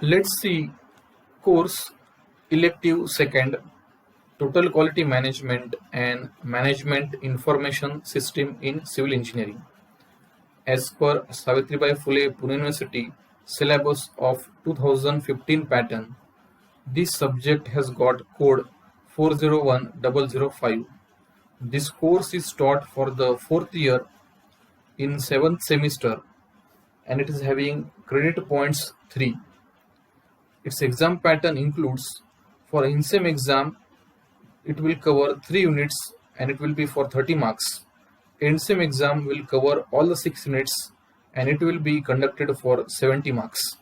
Let's see course elective second total quality management and management information system in civil engineering. As per Savitribai Phule Pune University syllabus of 2015 pattern, this subject has got code 401005. This course is taught for the fourth year in seventh semester and it is having credit points 3. Its exam pattern includes for INSEM exam it will cover 3 units and it will be for 30 marks. INSEM exam will cover all the 6 units and it will be conducted for 70 marks.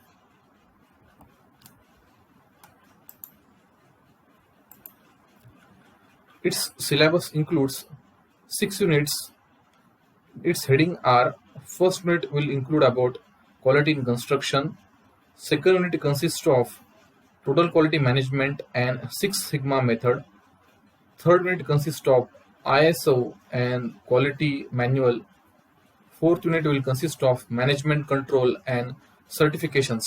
Its syllabus includes 6 units. Its heading are: first unit will include about quality in construction, second unit consists of total quality management and Six Sigma method, third unit consists of ISO and quality manual, fourth unit will consist of management control and certifications,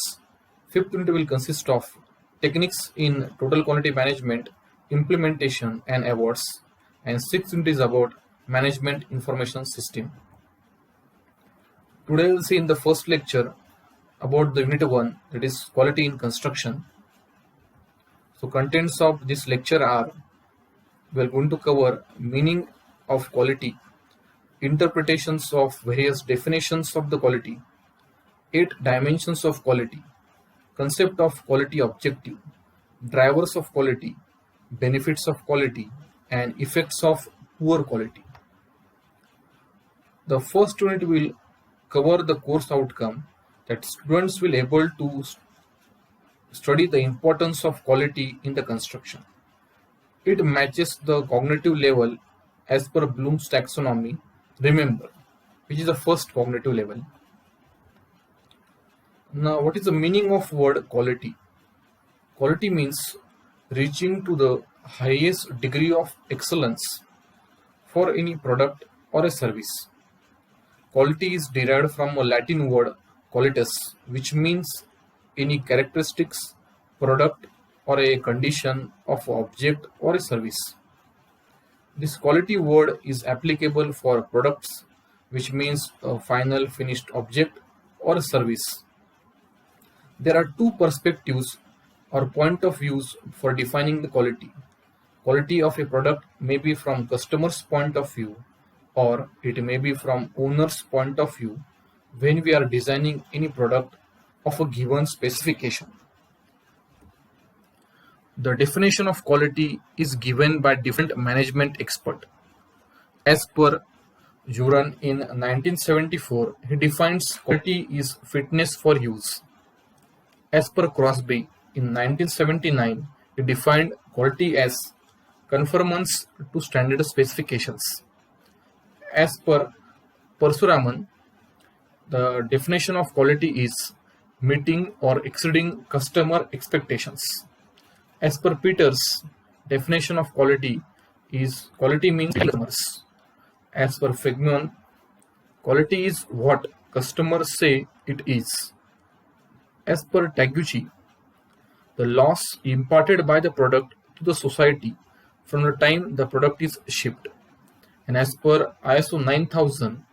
fifth unit will consist of techniques in total quality management, implementation and awards, and sixth unit is about management information system. Today we will see in the first lecture about the unit 1, that is quality in construction. So contents of this lecture are: we are going to cover meaning of quality, interpretations of various definitions of the quality, 8 dimensions of quality, concept of quality objective, drivers of quality, benefits of quality, and effects of poor quality. The first unit will cover the course outcome, that students will able to study the importance of quality in the construction. It matches the cognitive level as per Bloom's taxonomy, remember, which is the first cognitive level. Now, what is the meaning of word quality? Quality means reaching to the highest degree of excellence for any product or a service. Quality is derived from a Latin word qualitas, which means any characteristics, product, or a condition of object or a service. This quality word is applicable for products, which means a final finished object or a service. There are two perspectives or point of views for defining the quality. Quality of a product may be from customer's point of view, or it may be from owner's point of view when we are designing any product of a given specification. The definition of quality is given by different management experts. As per Juran in 1974, he defines quality is fitness for use. As per Crosby in 1979, he defined quality as conformance to standard specifications. As per Parshuraman, the definition of quality is meeting or exceeding customer expectations. As per Peters, definition of quality is quality means customers. As per Fignon, quality is what customers say it is. As per Taguchi, the loss imparted by the product to the society from the time the product is shipped. And as per ISO 9000,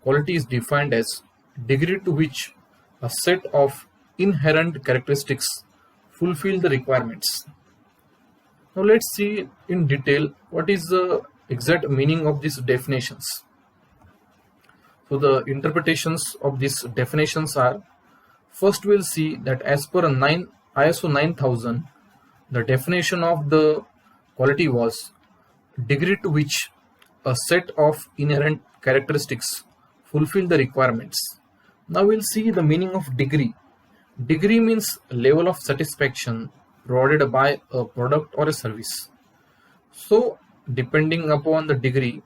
quality is defined as degree to which a set of inherent characteristics fulfill the requirements. Now let's see in detail what is the exact meaning of these definitions. So the interpretations of these definitions are: first we'll see that as per ISO 9000, the definition of the quality was degree to which a set of inherent characteristics fulfill the requirements. Now we'll see the meaning of degree. Degree means level of satisfaction provided by a product or a service. So depending upon the degree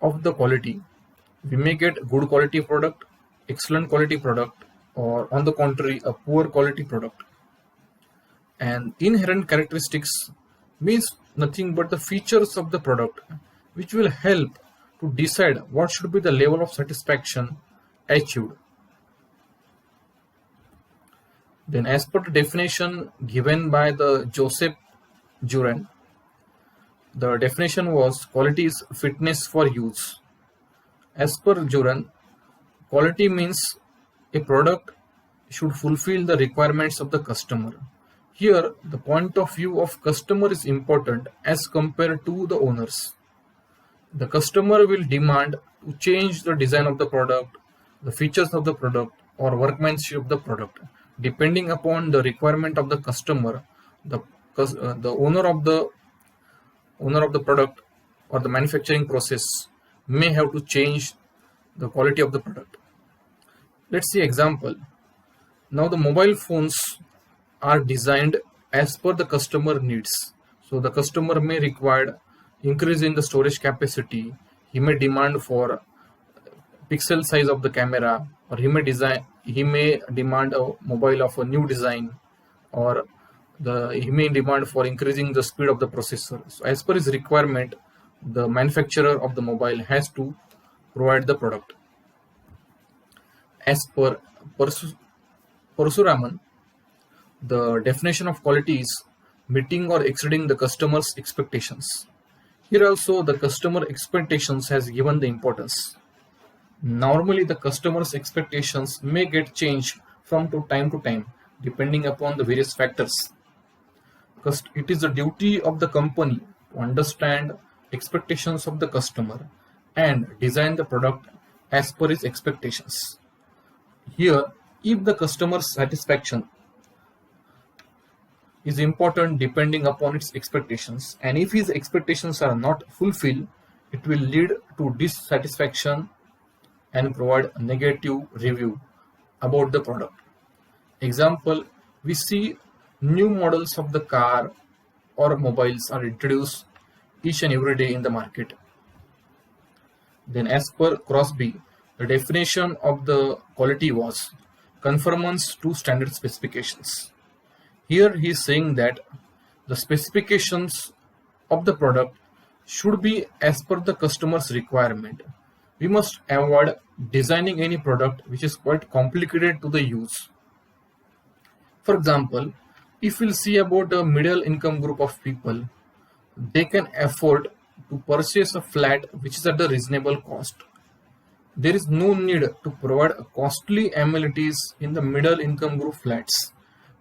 of the quality, we may get good quality product, excellent quality product, or on the contrary, a poor quality product. And inherent characteristics means nothing but the features of the product which will help to decide what should be the level of satisfaction achieved. Then as per the definition given by the Joseph Juran, the definition was quality is fitness for use. As per Juran, quality means a product should fulfill the requirements of the customer. Here, the point of view of customer is important as compared to the owners. The customer will demand to change the design of the product, the features of the product, or workmanship of the product. Depending upon the requirement of the customer, the owner of the product or the manufacturing process may have to change the quality of the product. Let's see example. Now the mobile phones are designed as per the customer needs. So the customer may require increase in the storage capacity. He may demand for pixel size of the camera, or he may demand a mobile of a new design, or he may demand for increasing the speed of the processor. So as per his requirement, the manufacturer of the mobile has to provide the product. As per Parasuraman, the definition of quality is meeting or exceeding the customer's expectations. Here also the customer expectations has given the importance. Normally the customer's expectations may get changed from time to time depending upon the various factors. Because it is the duty of the company to understand expectations of the customer and design the product as per his expectations. Here, if the customer's satisfaction is important depending upon its expectations, and if his expectations are not fulfilled, it will lead to dissatisfaction and provide a negative review about the product. Example, we see new models of the car or mobiles are introduced each and every day in the market. Then as per Crosby, the definition of the quality was conformance to standard specifications. Here he is saying that the specifications of the product should be as per the customer's requirement. We must avoid designing any product which is quite complicated to the use. For example, if we'll see about a middle income group of people, they can afford to purchase a flat which is at a reasonable cost. There is no need to provide costly amenities in the middle income group flats.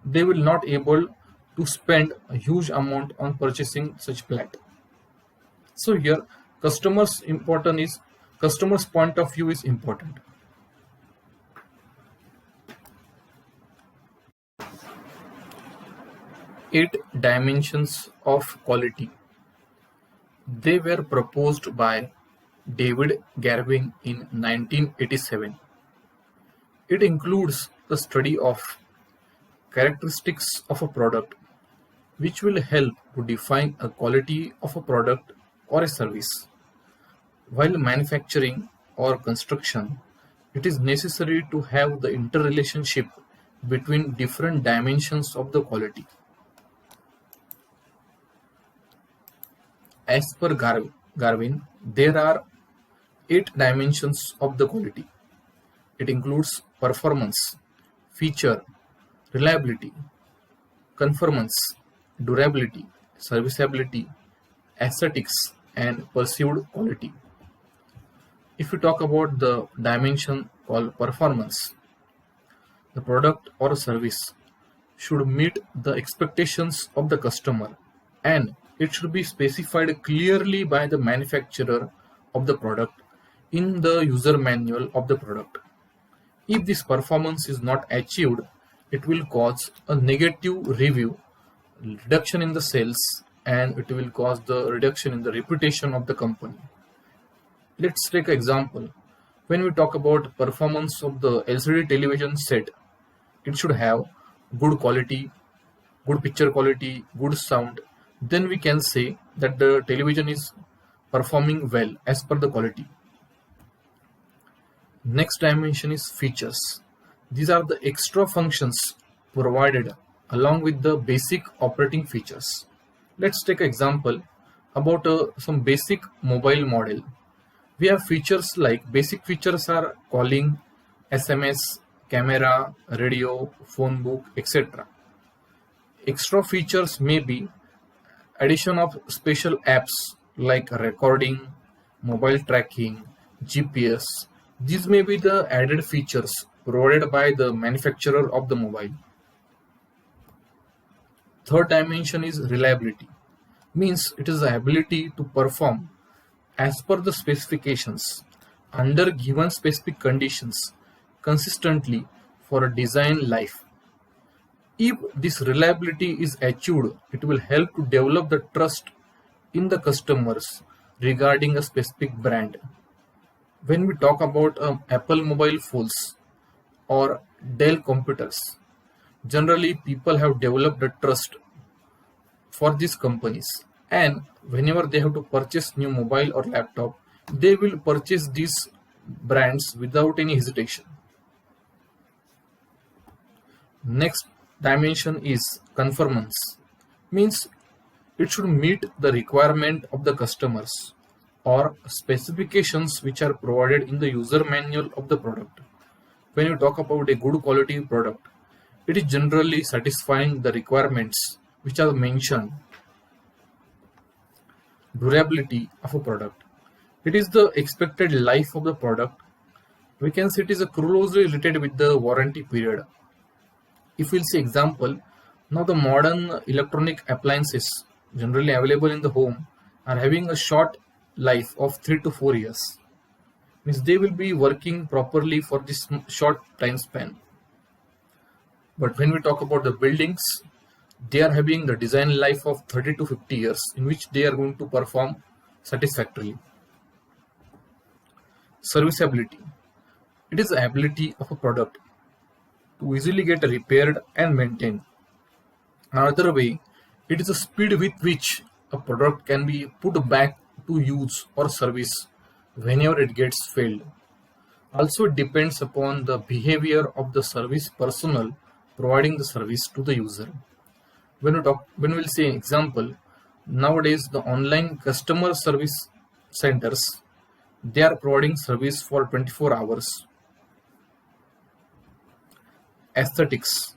They will not able to spend a huge amount on purchasing such flat. So here customers point of view is important. 8 dimensions of quality. They were proposed by David Garvin in 1987. It includes the study of characteristics of a product, which will help to define a quality of a product or a service. While manufacturing or construction, it is necessary to have the interrelationship between different dimensions of the quality. As per Garvin, there are 8 dimensions of the quality. It includes performance, feature, reliability, conformance, durability, serviceability, aesthetics, and perceived quality. If we talk about the dimension called performance, the product or service should meet the expectations of the customer, and it should be specified clearly by the manufacturer of the product in the user manual of the product. If this performance is not achieved, it will cause a negative review, reduction in the sales, and it will cause the reduction in the reputation of the company. Let's take an example. When we talk about performance of the LCD television set, it should have good quality, good picture quality, good sound. Then we can say that the television is performing well as per the quality. Next dimension is features. These are the extra functions provided along with the basic operating features. Let's take an example about some basic mobile model. We have features like basic features are calling, SMS, camera, radio, phone book, etc. Extra features may be addition of special apps like recording, mobile tracking, GPS. These may be the added features provided by the manufacturer of the mobile. Third dimension is reliability. Means it is the ability to perform as per the specifications under given specific conditions consistently for a design life. If this reliability is achieved, it will help to develop the trust in the customers regarding a specific brand. When we talk about Apple mobile phones or Dell computers, generally people have developed a trust for these companies, and whenever they have to purchase new mobile or laptop, they will purchase these brands without any hesitation. Next dimension is conformance. Means it should meet the requirement of the customers or specifications which are provided in the user manual of the product. When you talk about a good quality product, it is generally satisfying the requirements which are mentioned. Durability of a product. It is the expected life of the product. We can say it is closely related with the warranty period. If we'll see example, now the modern electronic appliances generally available in the home are having a short life of 3 to 4 years. Means they will be working properly for this short time span. But when we talk about the buildings, they are having the design life of 30 to 50 years in which they are going to perform satisfactorily. Serviceability. It is the ability of a product to easily get repaired and maintained. Another way, it is the speed with which a product can be put back to use or service whenever it gets failed. Also, it depends upon the behavior of the service personnel providing the service to the user. When we'll say example, nowadays the online customer service centers, they are providing service for 24 hours. Aesthetics.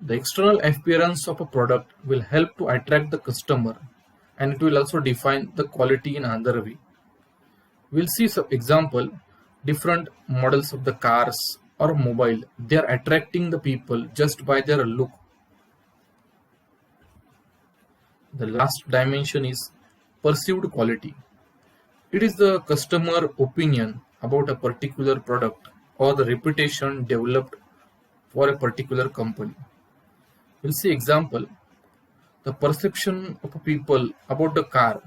The external appearance of a product will help to attract the customer, and it will also define the quality in another way. We'll see some example, different models of the cars or mobile, they are attracting the people just by their look. The last dimension is perceived quality. It is the customer opinion about a particular product or the reputation developed for a particular company. We'll see example, the perception of people about the car.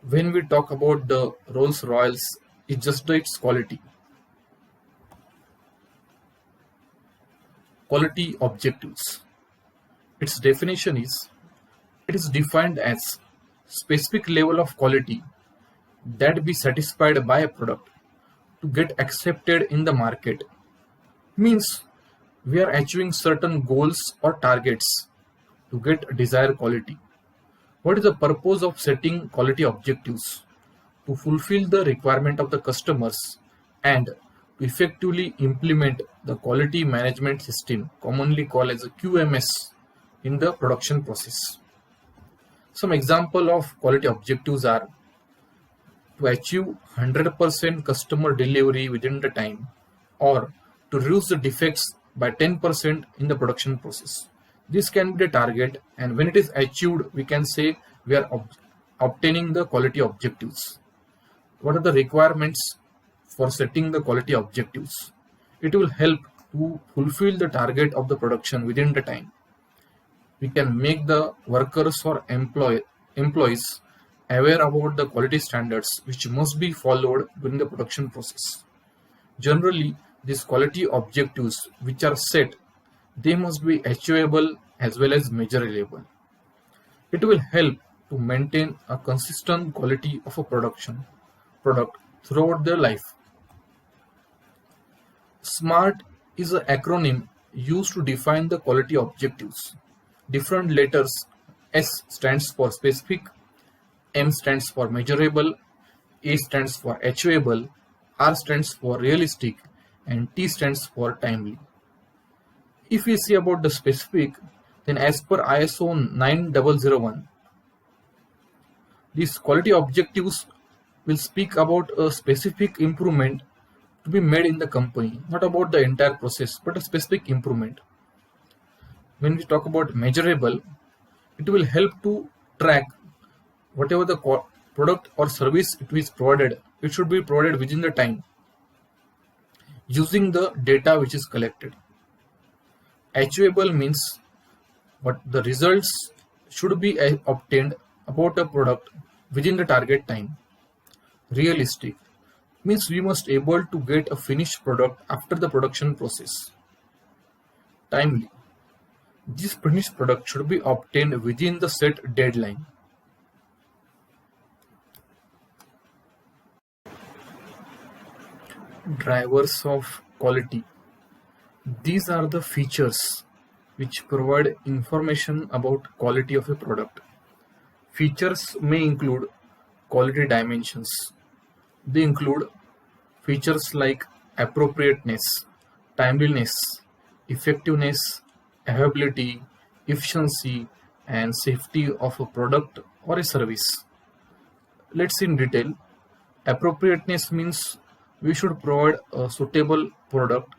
When we talk about the Rolls Royals, is just its quality. Quality objectives. Its definition is, it is defined as specific level of quality that be satisfied by a product to get accepted in the market. Means we are achieving certain goals or targets to get desired quality. What is the purpose of setting quality objectives? To fulfill the requirement of the customers and to effectively implement the quality management system, commonly called as a QMS, in the production process. Some example of quality objectives are to achieve 100% customer delivery within the time, or to reduce the defects by 10% in the production process. This can be the target, and when it is achieved, we can say we are obtaining the quality objectives. What are the requirements for setting the quality objectives? It will help to fulfill the target of the production within the time. We can make the workers or employees aware about the quality standards which must be followed during the production process. Generally, these quality objectives which are set, they must be achievable as well as measurable. It will help to maintain a consistent quality of a product throughout their life. SMART is an acronym used to define the quality objectives. Different letters, S stands for specific, M stands for measurable, A stands for achievable, R stands for realistic, and T stands for timely. If we see about the specific, then as per ISO 9001, these quality objectives will speak about a specific improvement to be made in the company, not about the entire process, but a specific improvement. When we talk about measurable, it will help to track whatever the product or service it is provided. It should be provided within the time using the data which is collected. Achievable means what the results should be obtained about a product within the target time. Realistic means we must able to get a finished product after the production process. Timely, this finished product should be obtained within the set deadline. Drivers of quality. These are the features which provide information about quality of a product. Features may include quality dimensions. They include features like appropriateness, timeliness, effectiveness, availability, efficiency, and safety of a product or a service. Let's see in detail. Appropriateness means we should provide a suitable product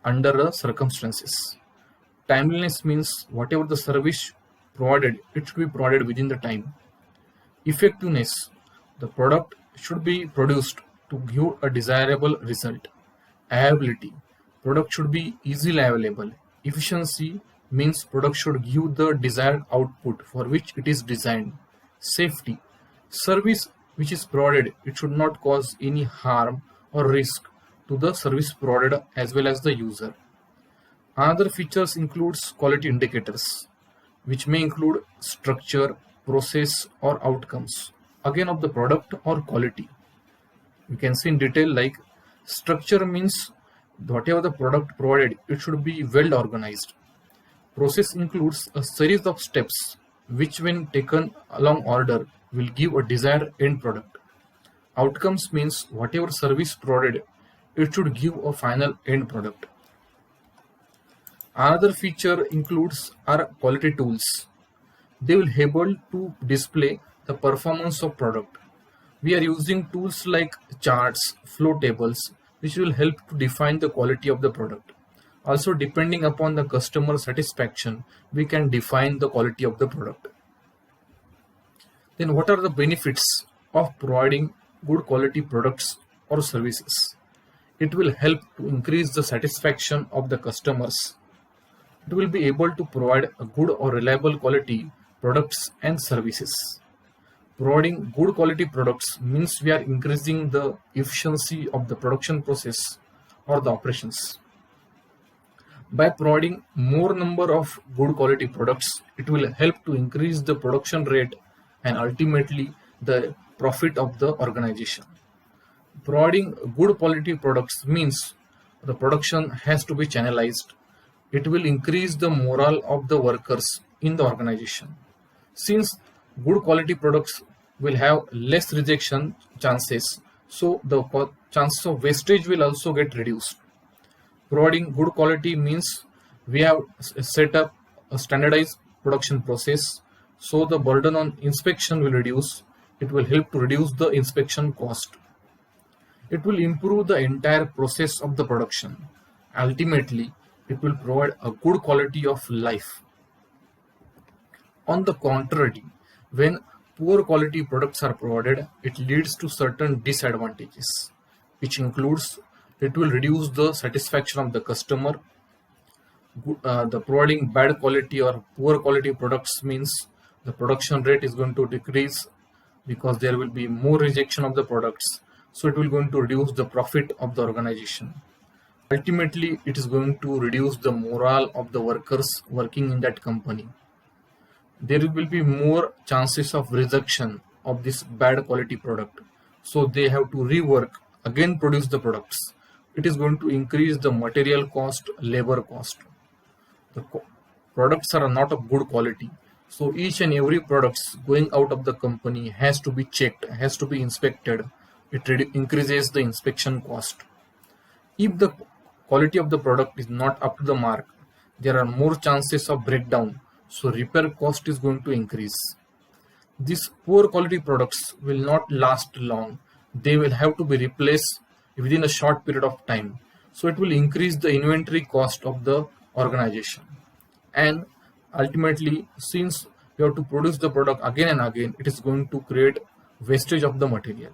under the circumstances. Timeliness means whatever the service provided, it should be provided within the time. Effectiveness, the product should be produced to give a desirable result. Availability, product should be easily available. Efficiency means product should give the desired output for which it is designed. Safety, service which is provided, it should not cause any harm or risk to the service provided as well as the user. Another features includes quality indicators, which may include structure, process, or outcomes, again of the product or quality. We can see in detail like structure means whatever the product provided, it should be well organized. Process includes a series of steps which when taken along order will give a desired end product. Outcomes means whatever service provided, it should give a final end product. Another feature includes our quality tools. They will be able to display the performance of product. We are using tools like charts, flow tables, which will help to define the quality of the product. Also, depending upon the customer satisfaction, we can define the quality of the product. Then what are the benefits of providing good quality products or services? It will help to increase the satisfaction of the customers. It will be able to provide a good or reliable quality products and services. Providing good quality products means we are increasing the efficiency of the production process or the operations. By providing more number of good quality products, it will help to increase the production rate and ultimately the profit of the organization. Providing good quality products means the production has to be channelized. It will increase the morale of the workers in the organization. Since good quality products will have less rejection chances, so the chances of wastage will also get reduced. Providing good quality means we have set up a standardized production process, so the burden on inspection will reduce. It will help to reduce the inspection cost. It will improve the entire process of the production. Ultimately, it will provide a good quality of life. On the contrary, when poor quality products are provided, it leads to certain disadvantages, which includes it will reduce the satisfaction of the customer. The providing bad quality or poor quality products means the production rate is going to decrease because there will be more rejection of the products. So it will going to reduce the profit of the organization. Ultimately, it is going to reduce the morale of the workers working in that company. There will be more chances of rejection of this bad quality product. So they have to rework, again produce the products. It is going to increase the material cost, labor cost. The products are not of good quality. So each and every products going out of the company has to be checked, has to be inspected. It increases the inspection cost. If the quality of the product is not up to the mark, there are more chances of breakdown, so repair cost is going to increase. These poor quality products will not last long. They will have to be replaced within a short period of time. So it will increase the inventory cost of the organization. And ultimately, since you have to produce the product again and again, it is going to create wastage of the material.